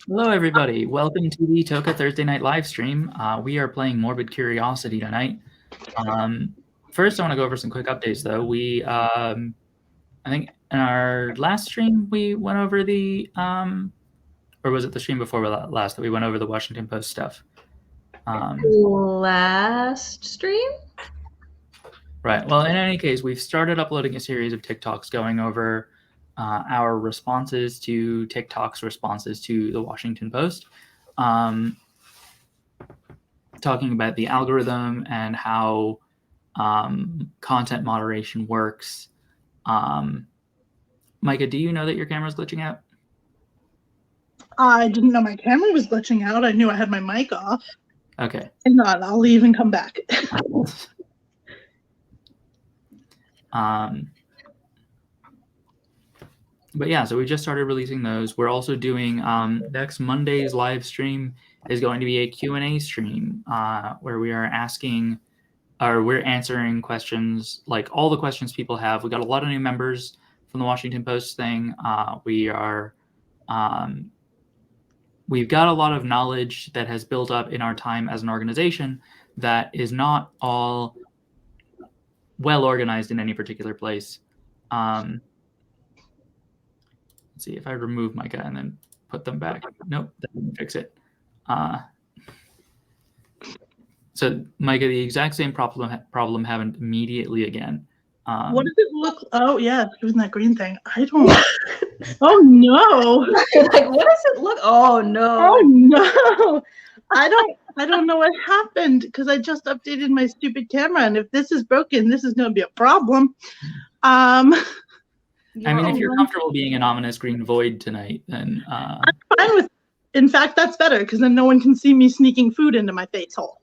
Hello, everybody. Welcome to the TOCA Thursday night live stream. We are playing Morbid Curiosity tonight. First, I want to go over some quick updates, though. I think in our last stream, we went over the, or was it the stream before last that we went over the Washington Post stuff? Last stream? Right. Well, in any case, we've started uploading a series of TikToks going over our responses to TikTok's responses to the Washington Post. Talking about the algorithm and how content moderation works. Micah, do you know that your camera's glitching out? I didn't know my camera was glitching out. I knew I had my mic off. Okay. Hang on, I'll leave and come back. But yeah, so we just started releasing those. We're also doing next Monday's live stream is going to be a Q&A stream where we are asking, or we're answering questions, like all the questions people have. We got a lot of new members from the Washington Post thing. We've got a lot of knowledge that has built up in our time as an organization that is not all well organized in any particular place. Let's see if I remove Micah and then put them back. Nope, that didn't fix it. So Micah, the exact same problem happened immediately again. What does it look? Oh yeah, doing that green thing. I don't. Oh no! Like, what does it look? Oh no! Oh no! I don't know what happened because I just updated my stupid camera, and if this is broken, this is going to be a problem. I mean, if you're comfortable being an ominous green void tonight, then I'm fine with. In fact, that's better because then no one can see me sneaking food into my face hole.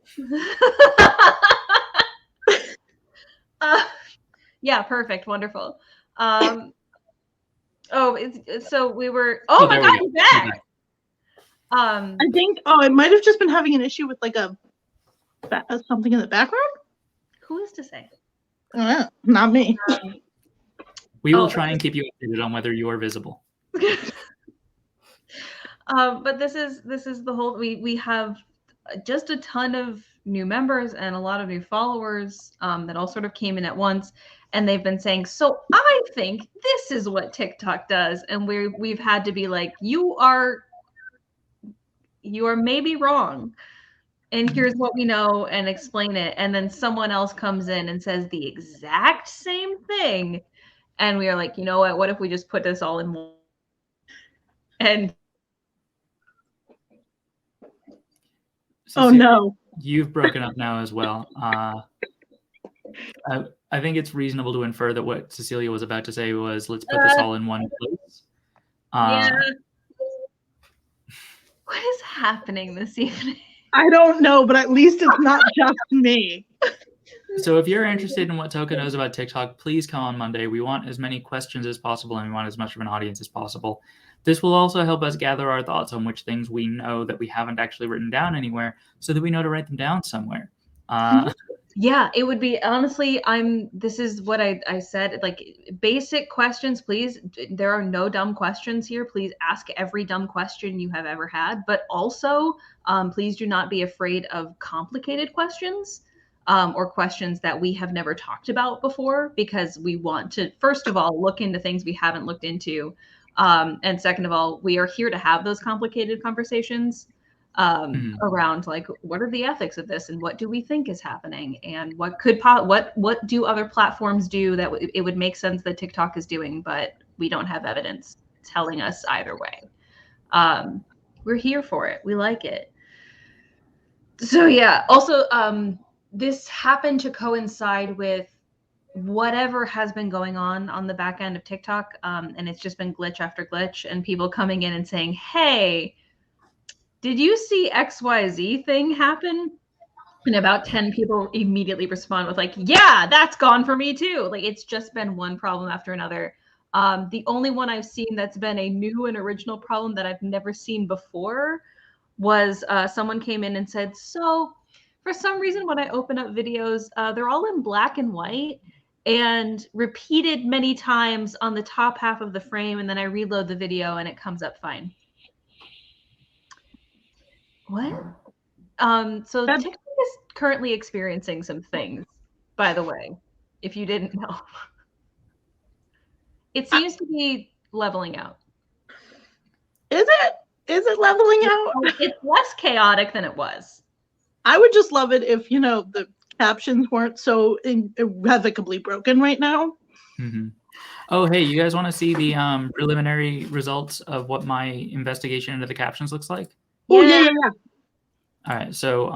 Yeah, perfect, wonderful. So we were. Oh my God, he's back. I think. Oh, it might have just been having an issue with like something in the background. Who is to say? Not me. We will try and keep you updated on whether you are visible. But this is the whole. We have just a ton of new members and a lot of new followers that all sort of came in at once, and they've been saying, so I think this is what TikTok does, and we've had to be like, you are maybe wrong, and here's what we know, and explain it, and then someone else comes in and says the exact same thing, and we are like, you know what if we just put this all in one? And oh no, you've broken up now as well. I think it's reasonable to infer that what Cecilia was about to say was, let's put this all in one place. Yeah. What is happening this evening? I don't know, but at least it's not just me. So if you're interested in what TOCA knows about TikTok, please come on Monday. We want as many questions as possible, and we want as much of an audience as possible. This will also help us gather our thoughts on which things we know that we haven't actually written down anywhere, so that we know to write them down somewhere. Yeah, it would be, honestly, this is what I said, like, basic questions, please. There are no dumb questions here. Please ask every dumb question you have ever had, but also please do not be afraid of complicated questions or questions that we have never talked about before, because we want to, first of all, look into things we haven't looked into. And second of all, we are here to have those complicated conversations around, like, what are the ethics of this, and what do we think is happening, and what do other platforms do that it would make sense that TikTok is doing, but we don't have evidence telling us either way. We're here for it. We like it. So yeah, also this happened to coincide with whatever has been going on the back end of TikTok, and it's just been glitch after glitch, and people coming in and saying, hey, did you see XYZ thing happen? And about 10 people immediately respond with like, yeah, that's gone for me too. Like, it's just been one problem after another. The only one I've seen that's been a new and original problem that I've never seen before was someone came in and said, so for some reason when I open up videos, they're all in black and white and repeated many times on the top half of the frame, and then I reload the video and it comes up fine. What? So That's- TikTok is currently experiencing some things, by the way, if you didn't know. It seems to be leveling out. Is it? Is it leveling out? It's less chaotic than it was. I would just love it if, the captions weren't so irrevocably broken right now. Mm-hmm. Oh, hey, you guys want to see the preliminary results of what my investigation into the captions looks like? Oh, yeah. All right, so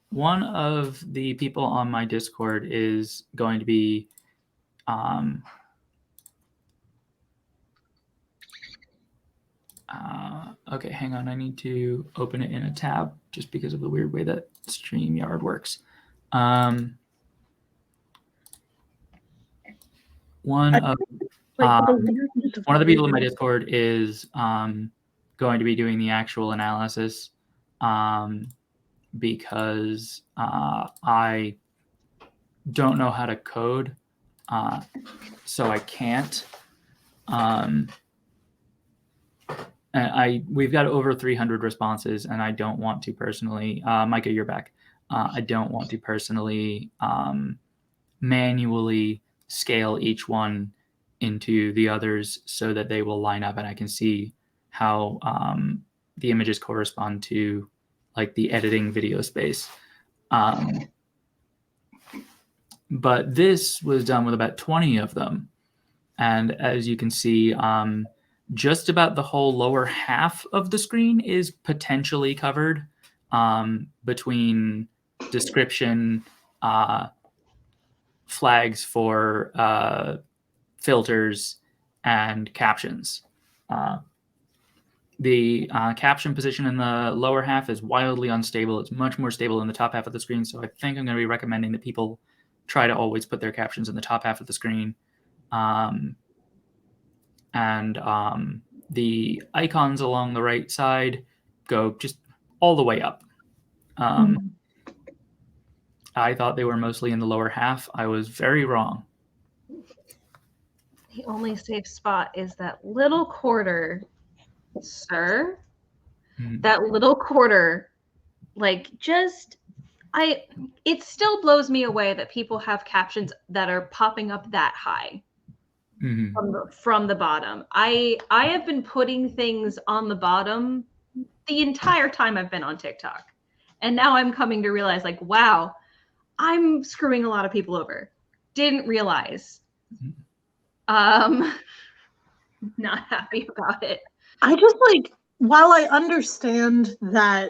one of the people on my Discord is going to be okay, hang on. I need to open it in a tab just because of the weird way that StreamYard works. One of the people in my Discord is going to be doing the actual analysis because I don't know how to code, so I can't. We've got over 300 responses, and I don't want to personally, Micah, you're back. I don't want to personally manually scale each one into the others so that they will line up and I can see how the images correspond to like the editing video space. But this was done with about 20 of them. And as you can see, just about the whole lower half of the screen is potentially covered between description, flags for filters, and captions. The caption position in the lower half is wildly unstable. It's much more stable in the top half of the screen. So I think I'm going to be recommending that people try to always put their captions in the top half of the screen. The icons along the right side go just all the way up. I thought they were mostly in the lower half. I was very wrong. The only safe spot is that little quarter, sir. That little quarter, like it still blows me away that people have captions that are popping up that high. From the bottom. I have been putting things on the bottom the entire time I've been on TikTok. And now I'm coming to realize, like, wow, I'm screwing a lot of people over. Didn't realize. Not happy about it. I just while I understand that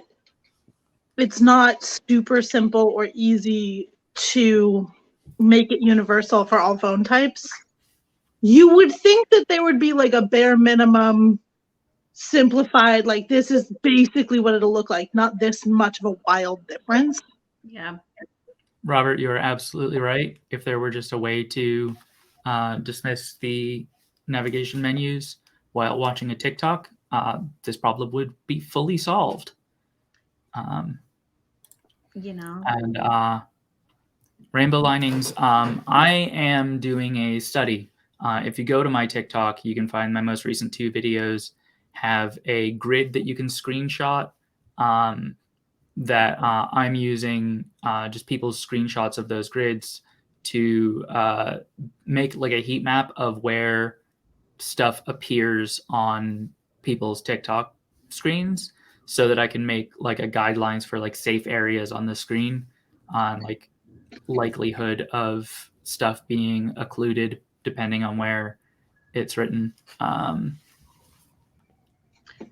it's not super simple or easy to make it universal for all phone types, you would think that there would be like a bare minimum simplified, like this is basically what it'll look like, not this much of a wild difference. Yeah. Robert, you're absolutely right. If there were just a way to dismiss the navigation menus while watching a TikTok, this problem would be fully solved. And rainbow linings, I am doing a study. If you go to my TikTok, you can find my most recent 2 videos have a grid that you can screenshot that I'm using just people's screenshots of those grids to make like a heat map of where stuff appears on people's TikTok screens so that I can make like a guidelines for like safe areas on the screen on like likelihood of stuff being occluded depending on where it's written.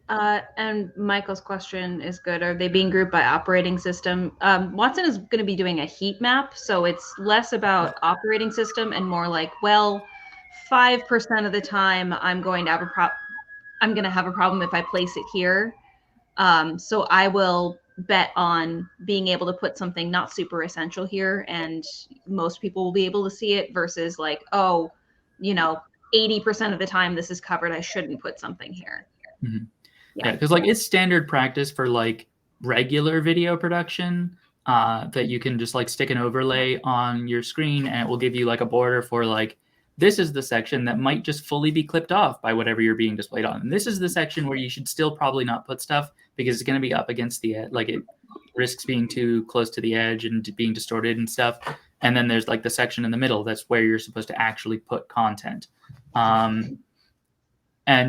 And Michael's question is good. Are they being grouped by operating system? Watson is going to be doing a heat map, so it's less about operating system and more like, well, 5% of the time I'm going to have a problem if I place it here. So I will bet on being able to put something not super essential here, and most people will be able to see it versus like, 80% of the time this is covered, I shouldn't put something here. Mm-hmm. Yeah, because like it's standard practice for like regular video production that you can just like stick an overlay on your screen and it will give you like a border for like this is the section that might just fully be clipped off by whatever you're being displayed on. And this is the section where you should still probably not put stuff because it's going to be up against the edge. Like, it risks being too close to the edge and being distorted and stuff. And then there's like the section in the middle. That's where you're supposed to actually put content. And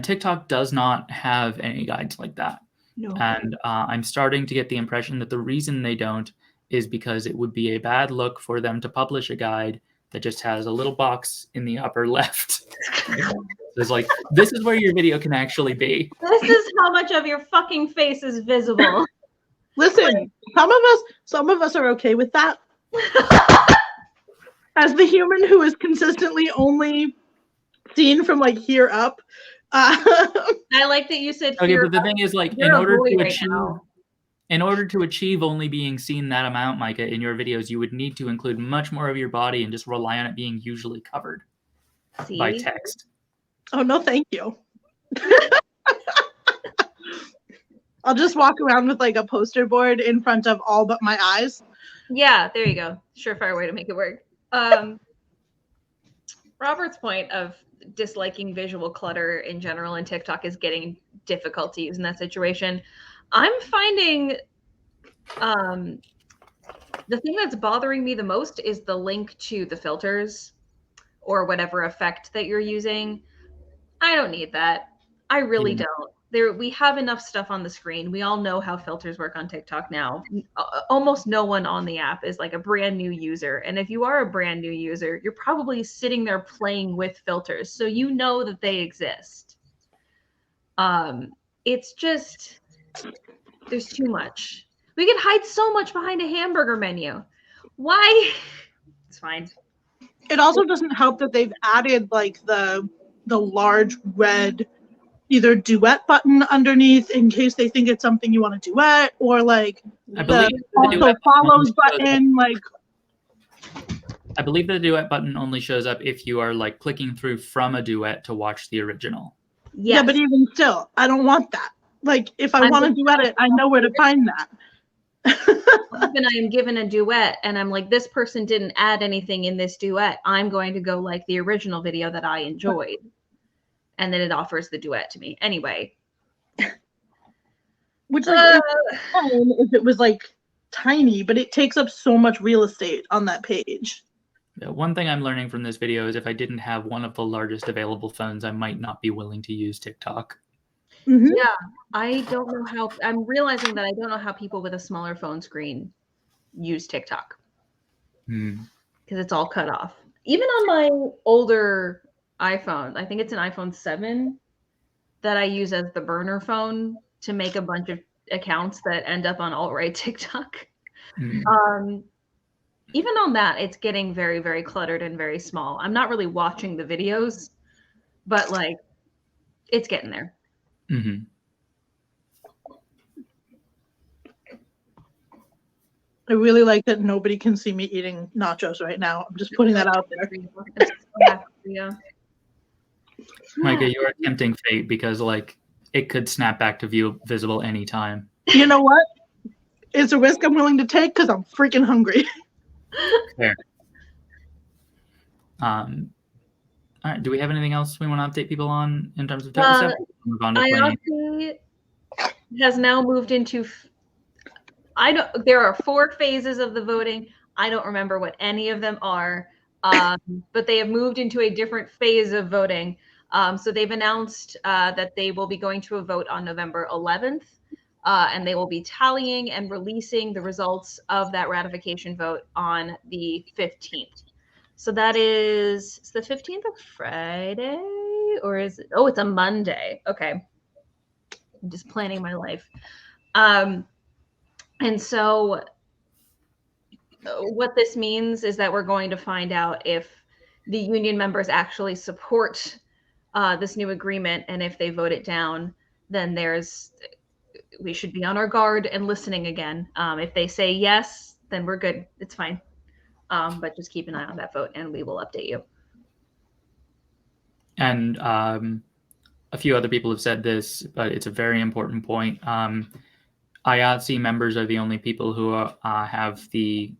TikTok does not have any guides like that. No. And I'm starting to get the impression that the reason they don't is because it would be a bad look for them to publish a guide that just has a little box in the upper left. It's like, this is where your video can actually be. This is how much of your fucking face is visible. Listen, some of us are okay with that. As the human who is consistently only seen from like here up. I like that you said. Okay, but the thing is, like, in order to achieve only being seen that amount, Micah, in your videos, you would need to include much more of your body and just rely on it being usually covered by text. Oh no, thank you. I'll just walk around with like a poster board in front of all but my eyes. Yeah, there you go. Surefire way to make it work. Robert's point of disliking visual clutter in general in TikTok is getting difficult to use in that situation. I'm finding the thing that's bothering me the most is the link to the filters or whatever effect that you're using. I don't need that. I really don't. We have enough stuff on the screen. We all know how filters work on TikTok now. Almost no one on the app is like a brand new user. And if you are a brand new user, you're probably sitting there playing with filters. So you know that they exist. It's just, there's too much. We can hide so much behind a hamburger menu. Why? It's fine. It also doesn't help that they've added like the large red either duet button underneath in case they think it's something you want to duet, or like the also follows button. Like, I believe the duet button only shows up if you are like clicking through from a duet to watch the original. Yes. Yeah, but even still, I don't want that. Like, if I want to duet it, I know where to find that. When I am given a duet and I'm like, this person didn't add anything in this duet, I'm going to go like the original video that I enjoyed. And then it offers the duet to me. Anyway. Which like is fine if it was like tiny, but it takes up so much real estate on that page. Yeah, one thing I'm learning from this video is if I didn't have one of the largest available phones, I might not be willing to use TikTok. Mm-hmm. Yeah, I don't know how. I'm realizing that I don't know how people with a smaller phone screen use TikTok. Because it's all cut off. Even on my older iPhone, I think it's an iPhone 7 that I use as the burner phone to make a bunch of accounts that end up on alt-right TikTok. Even on that, it's getting very, very cluttered and very small. I'm not really watching the videos, but like, it's getting there. Mm-hmm. I really like that nobody can see me eating nachos right now. I'm just putting that out there. Yeah. Micah, you are tempting fate because like it could snap back to view visible anytime. You know what? It's a risk I'm willing to take because I'm freaking hungry. Fair. All right. Do we have anything else we want to update people on in terms of TOCA stuff? Move on to IOC has now moved into. There are 4 phases of the voting. I don't remember what any of them are, but they have moved into a different phase of voting. So they've announced that they will be going to a vote on November 11th, and they will be tallying and releasing the results of that ratification vote on the 15th. So that is the 15th of Friday, or is it? Oh, it's a Monday. Okay. I'm just planning my life. And so what this means is that we're going to find out if the union members actually support this new agreement. And if they vote it down, then we should be on our guard and listening again. If they say yes, then we're good. It's fine. But just keep an eye on that vote and we will update you. And a few other people have said this, but it's a very important point. IATSE members are the only people who have the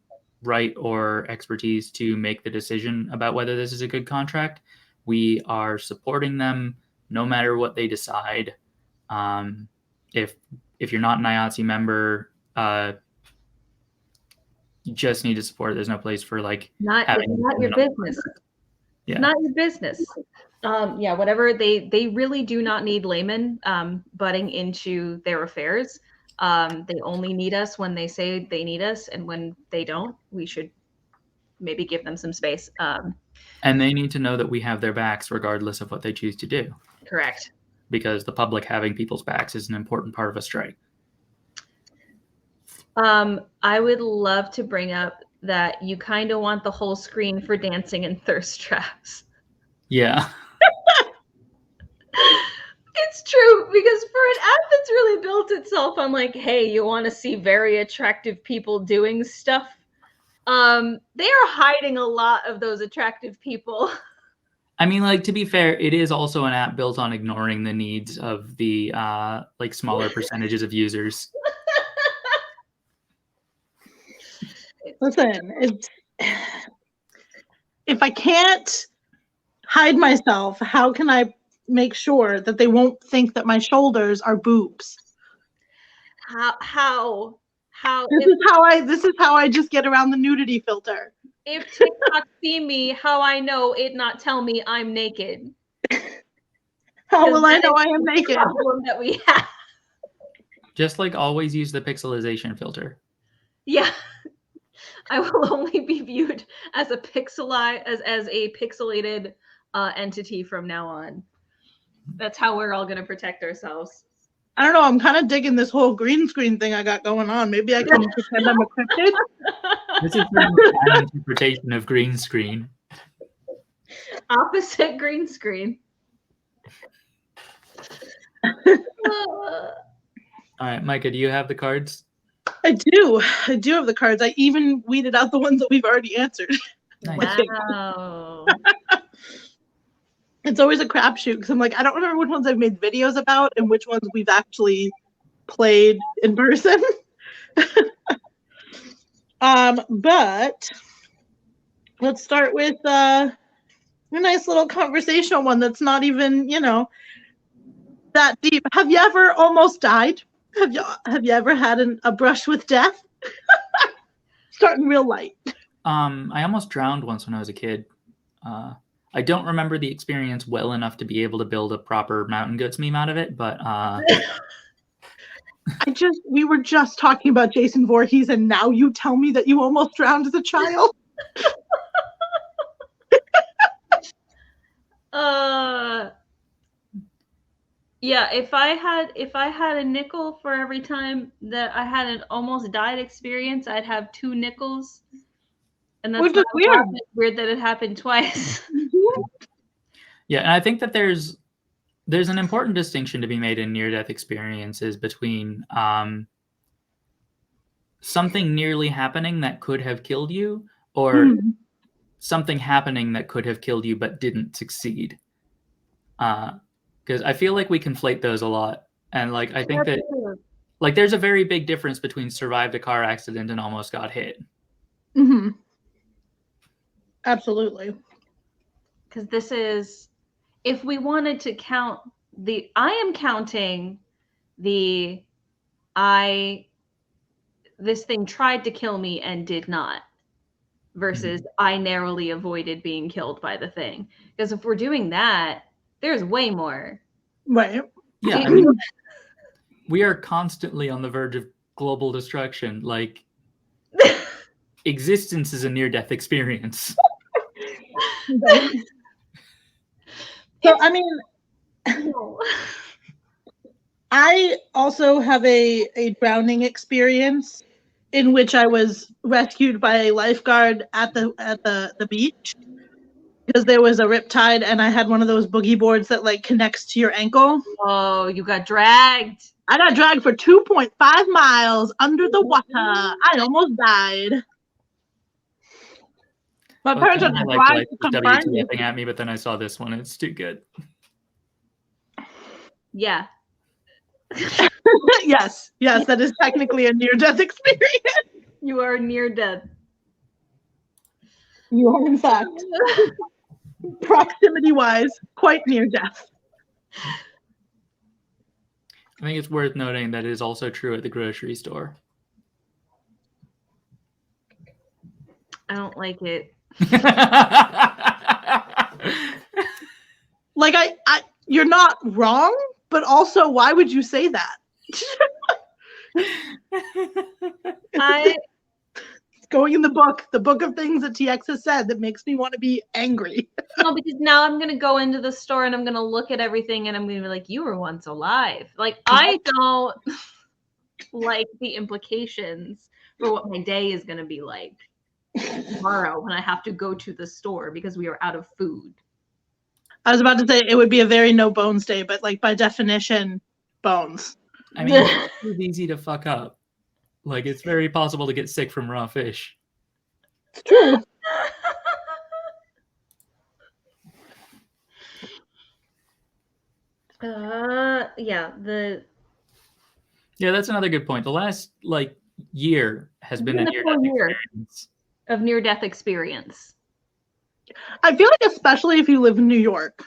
right or expertise to make the decision about whether this is a good contract. We are supporting them no matter what they decide. If you're not an IATSE member, you just need to support. There's no place for like Not your business. Yeah. Not your business. Whatever they really do not need laymen butting into their affairs. They only need us when they say they need us, and when they don't, we should maybe give them some space. And they need to know that we have their backs regardless of what they choose to do. Correct. Because the public having people's backs is an important part of a strike. I would love to bring up that you kind of want the whole screen for dancing and thirst traps. Yeah. It's true, because for an app that's really built itself on like, hey, you want to see very attractive people doing stuff, they are hiding a lot of those attractive people. I mean, like, to be fair, it is also an app built on ignoring the needs of the like smaller percentages of users. Listen, if I can't hide myself, how can I make sure that they won't think that my shoulders are boobs? How? This is how I just get around the nudity filter. If TikTok see me, how I know it not tell me I'm naked? How will I know I am naked? Problem that we have. Just like always use the pixelization filter. Yeah. I will only be viewed as a pixelated entity from now on. That's how we're all going to protect ourselves. I don't know. I'm kind of digging this whole green screen thing I got going on. Maybe I can pretend I'm encrypted. This is an interpretation of green screen. Opposite green screen. All right, Micah, do you have the cards? I do have the cards. I even weeded out the ones that we've already answered. Nice. Wow. It's always a crapshoot because I'm like, I don't remember which ones I've made videos about and which ones we've actually played in person. But let's start with a nice little conversational one that's not even, that deep. Have you ever almost died? Have you ever had a brush with death? Starting real light. I almost drowned once when I was a kid. I don't remember the experience well enough to be able to build a proper Mountain Goats meme out of it, but we were just talking about Jason Voorhees, and now you tell me that you almost drowned as a child. Yeah, if I had a nickel for every time that I had an almost died experience, I'd have 2 nickels. And that's weird that it happened twice. Yeah, and I think that there's an important distinction to be made in near-death experiences between something nearly happening that could have killed you, or something happening that could have killed you but didn't succeed. Because I feel like we conflate those a lot, and like I think that like there's a very big difference between survived a car accident and almost got hit. Mm-hmm. Absolutely. Because this is, if we wanted to count I am counting this thing tried to kill me and did not, versus I narrowly avoided being killed by the thing. Because if we're doing that, there's way more. Right. Yeah. I mean, we are constantly on the verge of global destruction. Like, existence is a near-death experience. So, I mean, I also have a drowning experience in which I was rescued by a lifeguard at the beach because there was a riptide and I had one of those boogie boards that like connects to your ankle. Oh, you got dragged. I got dragged for 2.5 miles under the water. I almost died. My parents are like WTFing at me, but then I saw this one. It's too good. Yeah. Yes, that is technically a near-death experience. You are near death. You are, in fact, proximity-wise, quite near death. I think it's worth noting that it is also true at the grocery store. I don't like it. Like, you're not wrong, but also, why would you say that? It's going in the book of things that TX has said that makes me want to be angry. No, because now I'm gonna go into the store and I'm gonna look at everything and I'm gonna be like, you were once alive. Like, I don't like the implications for what my day is gonna be like tomorrow when I have to go to the store because we are out of food. I was about to say it would be a very no bones day, but like by definition, bones. I mean, it's easy to fuck up. Like, it's very possible to get sick from raw fish. It's true. Yeah, that's another good point. The last year has been a near-death experience. Of near-death experience. I feel like, especially if you live in New York,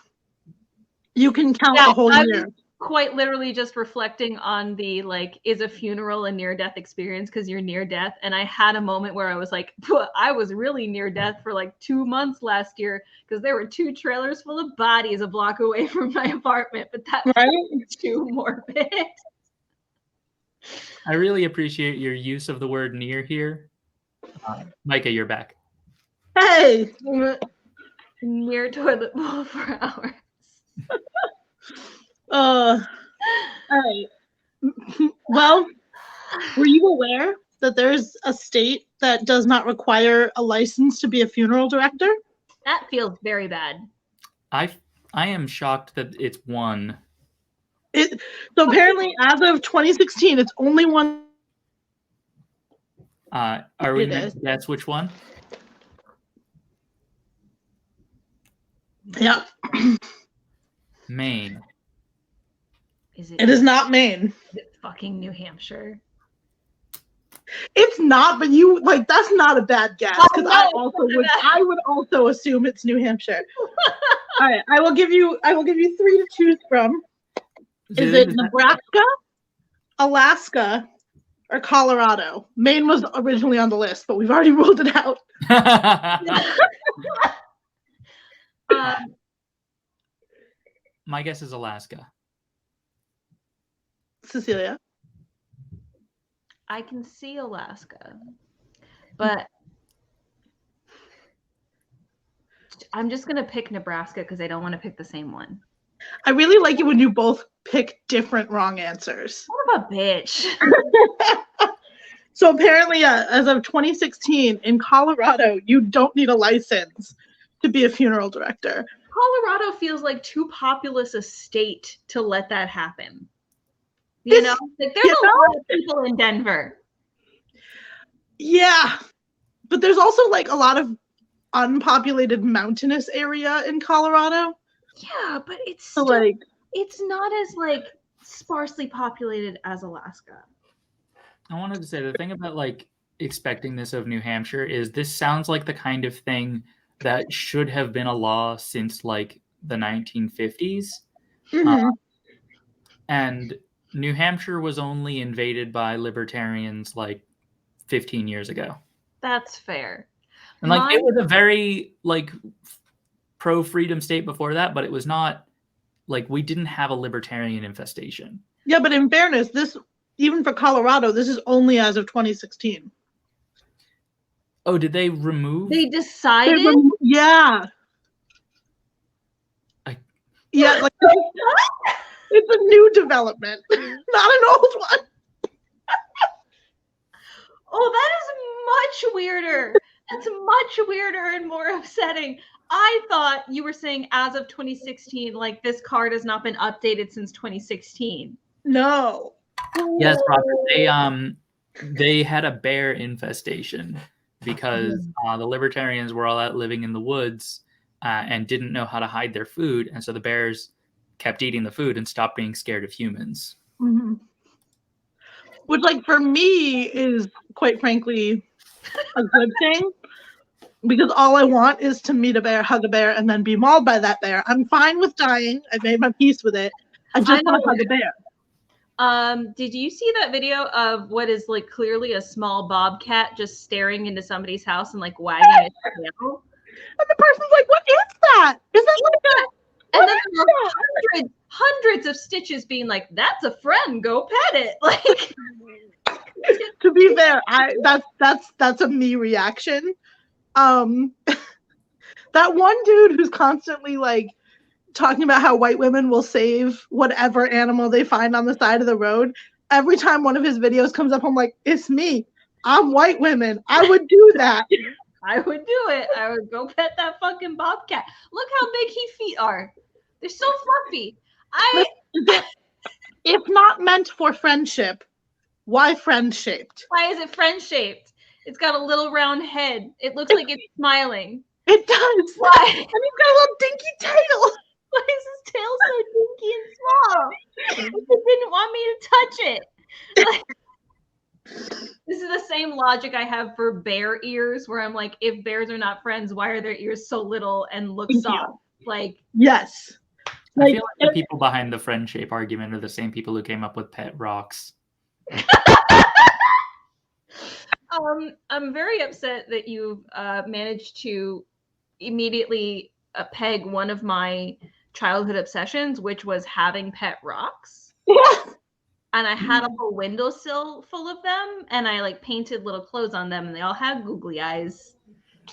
you can count the whole year. Quite literally just reflecting on the is a funeral a near-death experience because you're near death, and I had a moment where I was like, I was really near death for 2 months last year because there were 2 trailers full of bodies a block away from my apartment, but that was too morbid. I really appreciate your use of the word near here. Micah, you're back. Hey! Near toilet bowl for hours. All right. Well, were you aware that there's a state that does not require a license to be a funeral director? That feels very bad. I am shocked that it's one. So apparently, as of 2016, it's only one. Are we meant to guess which one? Yeah. Maine. It is not Maine. Is it fucking New Hampshire? It's not, but that's not a bad guess because I would also assume it's New Hampshire. All right, I will give you 3 to choose from. Is it Nebraska, Alaska, or Colorado? Maine was originally on the list, but we've already ruled it out. My guess is Alaska. Cecilia? I can see Alaska, but I'm just going to pick Nebraska because I don't want to pick the same one. I really like it when you both pick different wrong answers. What a bitch. So apparently, as of 2016, in Colorado, you don't need a license to be a funeral director. Colorado feels like too populous a state to let that happen. There's a lot of people in Denver. Yeah, but there's also a lot of unpopulated mountainous area in Colorado. Yeah, but it's so it's not as sparsely populated as Alaska. I wanted to say the thing about expecting this of New Hampshire is this sounds like the kind of thing that should have been a law since the 1950s. Mm-hmm. And New Hampshire was only invaded by libertarians 15 years ago. That's fair. And it was a very pro-freedom state before that, but it was not we didn't have a libertarian infestation. Yeah, but in fairness, even for Colorado, this is only as of 2016. Oh, did they remove? They decided? Yeah. Yeah, it's a new development, not an old one. Oh, that is much weirder. That's much weirder and more upsetting. I thought you were saying as of 2016, this card has not been updated since 2016. No. Yes, Robert. They had a bear infestation because the libertarians were all out living in the woods and didn't know how to hide their food, and so the bears kept eating the food and stopped being scared of humans. Mm-hmm. Which, for me, is quite frankly a good thing. because all I want is to meet a bear, hug a bear, and then be mauled by that bear. I'm fine with dying. I made my peace with it. I just want to hug a bear. Did you see that video of what is like clearly a small bobcat just staring into somebody's house and like wagging its tail? And the person's like, "What is that? Is that like a?" And then there were hundreds of stitches being like, "That's a friend. Go pet it." Like, to be fair, that's a me reaction. That one dude who's constantly like talking about how white women will save whatever animal they find on the side of the road. Every time one of his videos comes up, I'm like, it's me. I'm white women. I would do that. I would do it. I would go pet that fucking bobcat. Look how big his feet are. They're so fluffy. If not meant for friendship, why friend-shaped? Why is it friend-shaped? It's got a little round head. It looks like it's smiling. It does. Why? And he's got a little dinky tail. Why is his tail so dinky and small? It didn't want me to touch it. Like, this is the same logic I have for bear ears, where I'm like, if bears are not friends, why are their ears so little and look soft? Like, yes. I feel like the people behind the friend shape argument are the same people who came up with pet rocks. I'm very upset that you've managed to immediately peg one of my childhood obsessions, which was having pet rocks. And I had a whole windowsill full of them, and I like painted little clothes on them, and they all had googly eyes.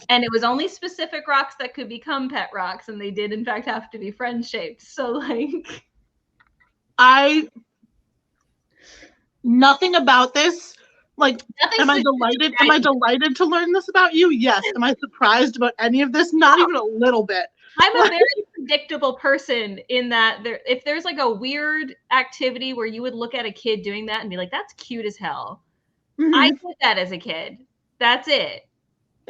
And it was only specific rocks that could become pet rocks, and they did in fact have to be friend shaped. So like, nothing about this. Like, am I delighted? Am I delighted to learn this about you? Yes. Am I surprised about any of this? Not even a little bit. I'm a very predictable person in that if there's like a weird activity where you would look at a kid doing that and be like, that's cute as hell. Mm-hmm. I did that as a kid. That's it.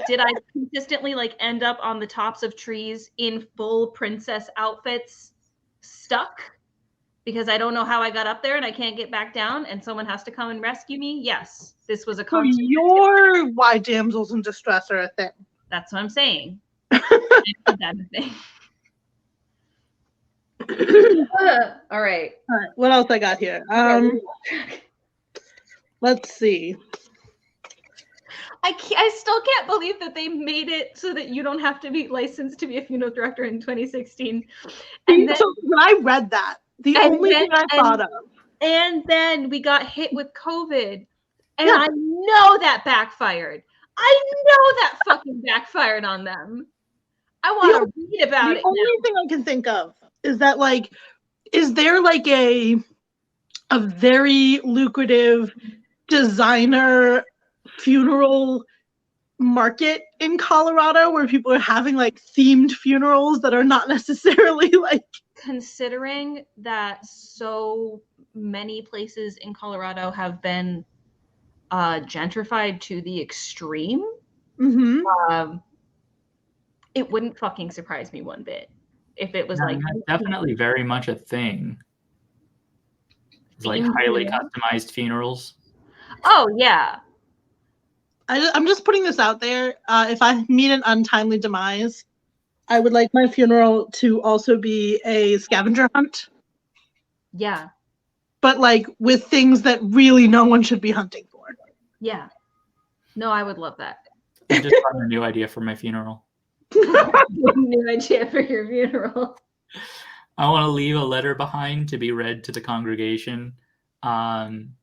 Did I consistently like end up on the tops of trees in full princess outfits stuck because I don't know how I got up there and I can't get back down and someone has to come and rescue me? Yes. This was a constant. So your why damsels in distress are a thing. That's what I'm saying. That's a thing. All right. What else I got here? Let's see. I still can't believe that they made it so that you don't have to be licensed to be a funeral director in 2016. And then, so when I read that, the only thing I thought of. And then we got hit with COVID. And I know that backfired. I know that fucking backfired on them. I want to read about it. The only thing I can think of is that, like, is there like a very lucrative designer funeral market in Colorado where people are having like themed funerals that are not necessarily like, considering that so many places in Colorado have been gentrified to the extreme, it wouldn't fucking surprise me one bit if it was like definitely very much a thing. It's like highly customized funerals. Oh yeah. I'm just putting this out there. If I meet an untimely demise, I would like my funeral to also be a scavenger hunt. Yeah. But like with things that really no one should be hunting for. Yeah. No, I would love that. I just got a new idea for my funeral. New idea for your funeral. I want to leave a letter behind to be read to the congregation. And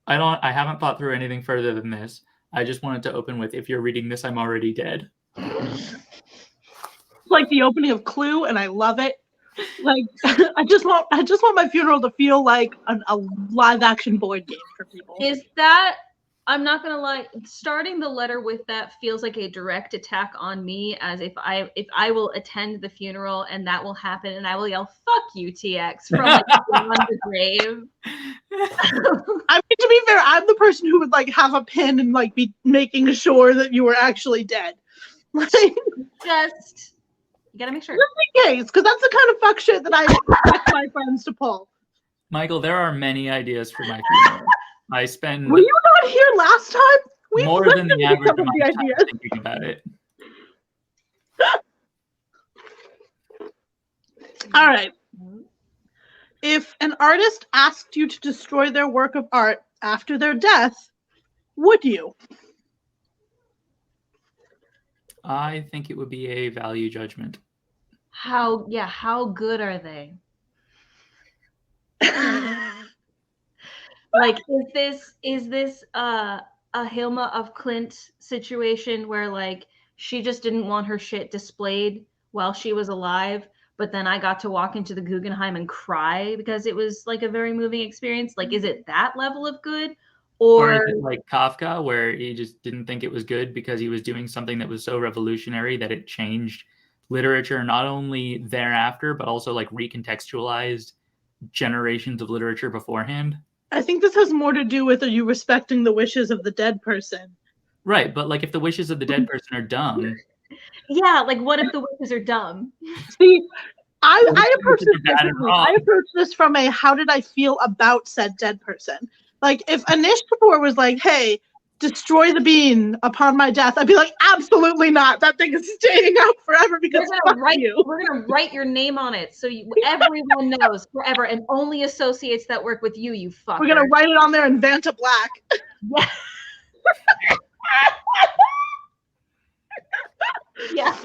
I haven't thought through anything further than this. I just wanted to open with, if you're reading this, I'm already dead. Like the opening of Clue, and I love it. Like I just want my funeral to feel like a live action board game for people. Is that, I'm not gonna lie, starting the letter with that feels like a direct attack on me, as if I will attend the funeral and that will happen and I will yell "fuck you, TX" from like beyond the grave. I mean, to be fair, I'm the person who would like have a pin and like be making sure that you were actually dead. Like, just you gotta make sure. Just in case, because that's the kind of fuck shit that I expect my friends to pull. Michael, there are many ideas for my funeral. Were you not here last time? More than the average some of amount the of time ideas. thinking about it. All right. If an artist asked you to destroy their work of art after their death, would you? I think it would be a value judgment. How good are they? Like, is this a Hilma of Clint situation where like she just didn't want her shit displayed while she was alive, but then I got to walk into the Guggenheim and cry because it was like a very moving experience? Like, is it that level of good? Or is Or it like Kafka, where he just didn't think it was good because he was doing something that was so revolutionary that it changed literature, not only thereafter, but also like recontextualized generations of literature beforehand? I think this has more to do with, are you respecting the wishes of the dead person? Right, but like if the wishes of the dead person are dumb, yeah, like what if the wishes are dumb? See, I Well, approach it's this bad and differently. wrong. I approach this from a how did I feel about said dead person? Like if Anish Kapoor was like, hey, destroy the bean upon my death, I'd be like, absolutely not. That thing is staying out forever because fuck you. We're gonna write your name on it so everyone knows forever and only associates that work with you, you fucker. We're gonna write it on there in Vanta Black. Yeah. Yeah.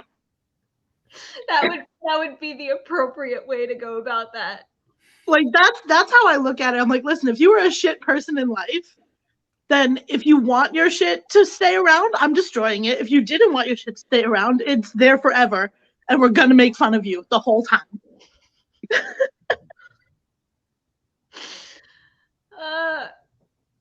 That would be the appropriate way to go about that. Like that's how I look at it. I'm like, listen, if you were a shit person in life, then if you want your shit to stay around, I'm destroying it. If you didn't want your shit to stay around, it's there forever, and we're gonna make fun of you the whole time.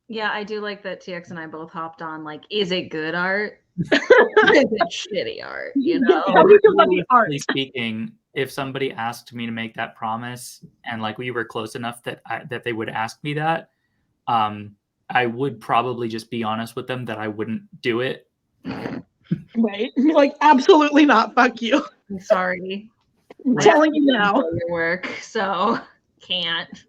Yeah, I do like that TX and I both hopped on. Like, is it good art? Is it shitty art? You know. Realistically speaking, if somebody asked me to make that promise and like we were close enough that that they would ask me that, I would probably just be honest with them that I wouldn't do it. Right? Like, absolutely not. Fuck you. I'm sorry. I'm telling you now. Your work, so can't.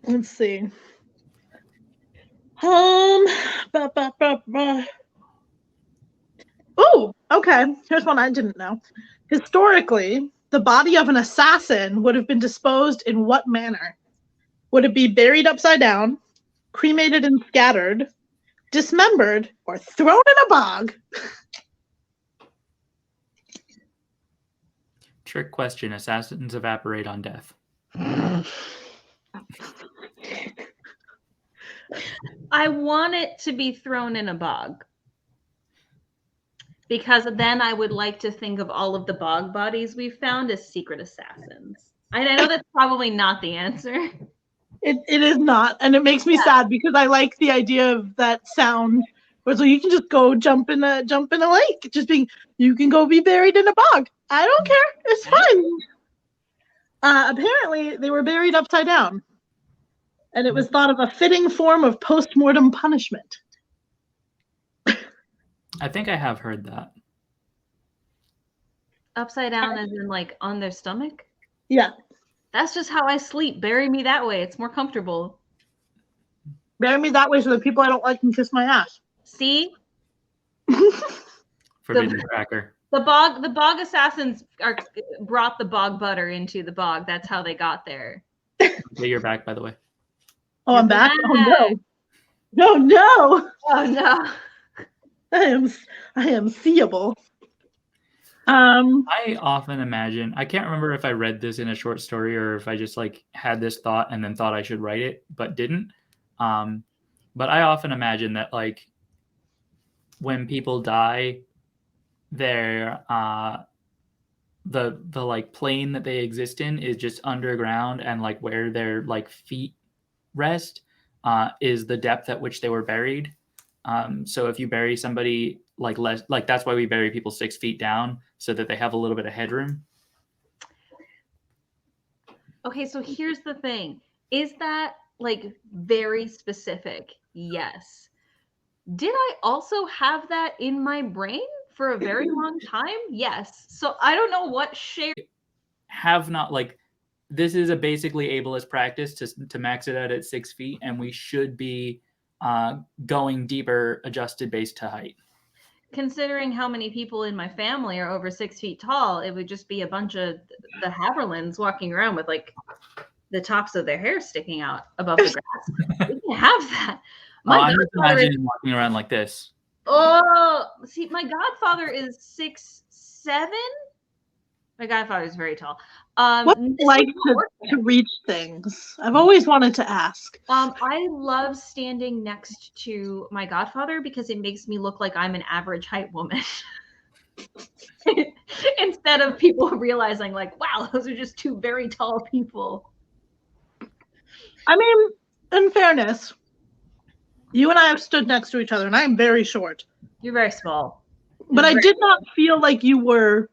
Let's see. Oh, okay. Here's one I didn't know. Historically, the body of an assassin would have been disposed in what manner? Would it be buried upside down, cremated and scattered, dismembered, or thrown in a bog? Trick question. Assassins evaporate on death. I want it to be thrown in a bog. Because then I would like to think of all of the bog bodies we've found as secret assassins. And I know that's probably not the answer. It is not, and it makes me sad because I like the idea of that sound. Where so you can just go jump in a lake. Just being, you can go be buried in a bog. I don't care. It's fine. Apparently, they were buried upside down, and it was thought of a fitting form of post-mortem punishment. I think I have heard that. Upside down as in like on their stomach? Yeah. That's just how I sleep. Bury me that way. It's more comfortable. Bury me that way so the people I don't like can kiss my ass. See? Forbidden cracker. The bog assassins brought the bog butter into the bog. That's how they got there. Okay, you're back, by the way. Oh, I'm back? Oh, no. No. Oh, no. I am seeable. I often imagine, I can't remember if I read this in a short story or if I just like had this thought and then thought I should write it, but didn't. But I often imagine that like when people die, their the like plane that they exist in is just underground, and like where their like feet rest is the depth at which they were buried. So if you bury somebody like less, like that's why we bury people 6 feet down so that they have a little bit of headroom. Okay, so here's the thing. Is that like very specific? Yes. Did I also have that in my brain for a very long time? Yes. So I don't know what share. Have not like this is a basically ableist practice to max it out at 6 feet, and we should be going deeper adjusted based to height. Considering how many people in my family are over 6 feet tall, it would just be a bunch of the Haberlins walking around with like the tops of their hair sticking out above the grass. We can have that. I'm just imagining walking around like this. Oh, see, my godfather is 6'7". My godfather is very tall. What do you like to reach things? I've always wanted to ask. I love standing next to my godfather because it makes me look like I'm an average height woman. Instead of people realizing like, wow, those are just two very tall people. I mean, in fairness, you and I have stood next to each other, and I am very short. You're very small. But I did not feel like you were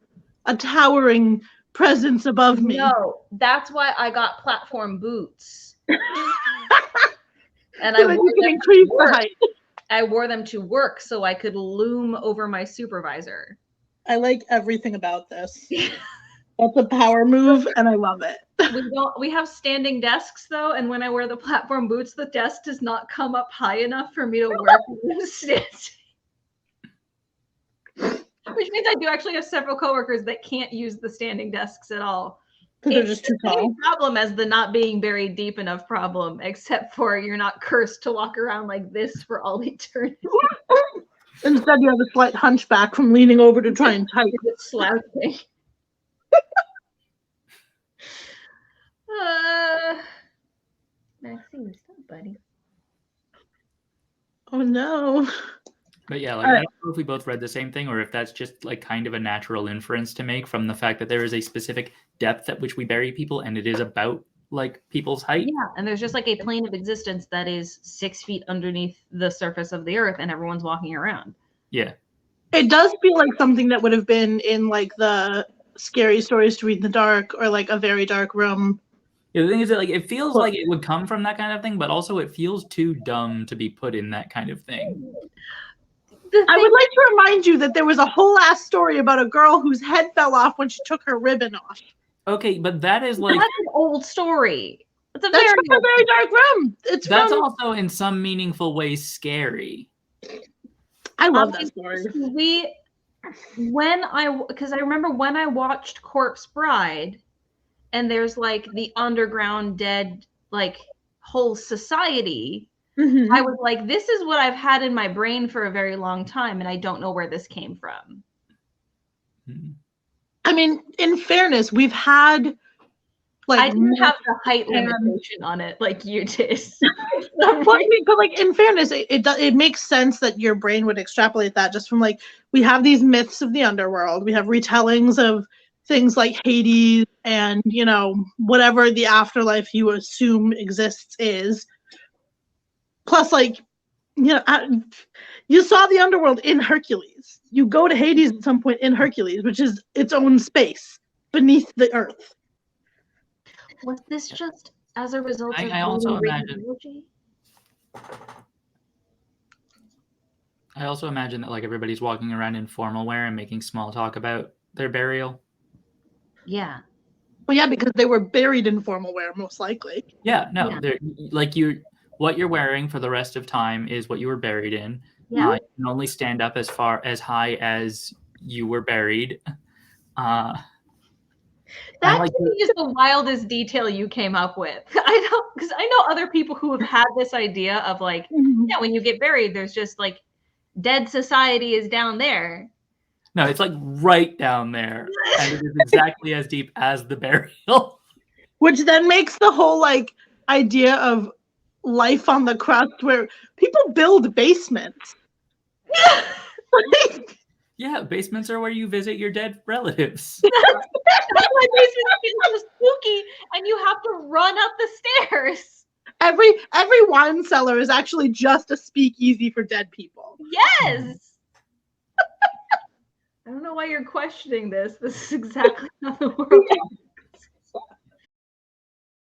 a towering presence above me. No, that's why I got platform boots. And so you can increase the height. I wore them to work so I could loom over my supervisor. I like everything about this. That's a power move, and I love it. We have standing desks though, and when I wear the platform boots, the desk does not come up high enough for me to work standing. Which means I do actually have several coworkers that can't use the standing desks at all. Because they're just too tall. It's the same problem as the not being buried deep enough problem, except for you're not cursed to walk around like this for all eternity. Instead, you have a slight hunchback from leaning over to try and type. Slouching. Maxine, stop, buddy. Oh no. But yeah, like, I don't know if we both read the same thing or if that's just like kind of a natural inference to make from the fact that there is a specific depth at which we bury people, and it is about like people's height. Yeah, and there's just like a plane of existence that is 6 feet underneath the surface of the earth, and everyone's walking around. Yeah. It does feel like something that would have been in like the scary stories to read in the dark, or like a very dark room. Yeah, the thing is that like it feels like it would come from that kind of thing, but also it feels too dumb to be put in that kind of thing. I would like to remind you that there was a whole ass story about a girl whose head fell off when she took her ribbon off. Okay, but that is like that's an old story. That's a very dark room. That's also in some meaningful ways scary. I love that story. Because I remember when I watched Corpse Bride, and there's like the underground dead like whole society. Mm-hmm. I was like, this is what I've had in my brain for a very long time, and I don't know where this came from. I mean, in fairness, we've had like I didn't have the height limitation on it like you did. But like in fairness, it makes sense that your brain would extrapolate that just from like we have these myths of the underworld, we have retellings of things like Hades and whatever the afterlife you assume exists is. Plus, like, you saw the underworld in Hercules. You go to Hades at some point in Hercules, which is its own space beneath the earth. Was this just as a result of I also imagine that like everybody's walking around in formal wear and making small talk about their burial. Yeah. Well, yeah, because they were buried in formal wear, most likely. Yeah, no, like what you're wearing for the rest of time is what you were buried in. Yeah. You can only stand up as high as you were buried. That is the wildest detail you came up with. Because I know other people who have had this idea of like, when you get buried, there's just like dead society is down there. No, it's like right down there, and it is exactly as deep as the burial. Which then makes the whole like idea of life on the crust where people build basements. Yeah, basements are where you visit your dead relatives. That's why basements get so spooky, and you have to run up the stairs. Every wine cellar is actually just a speakeasy for dead people. Yes. I don't know why you're questioning this. This is exactly how the world is.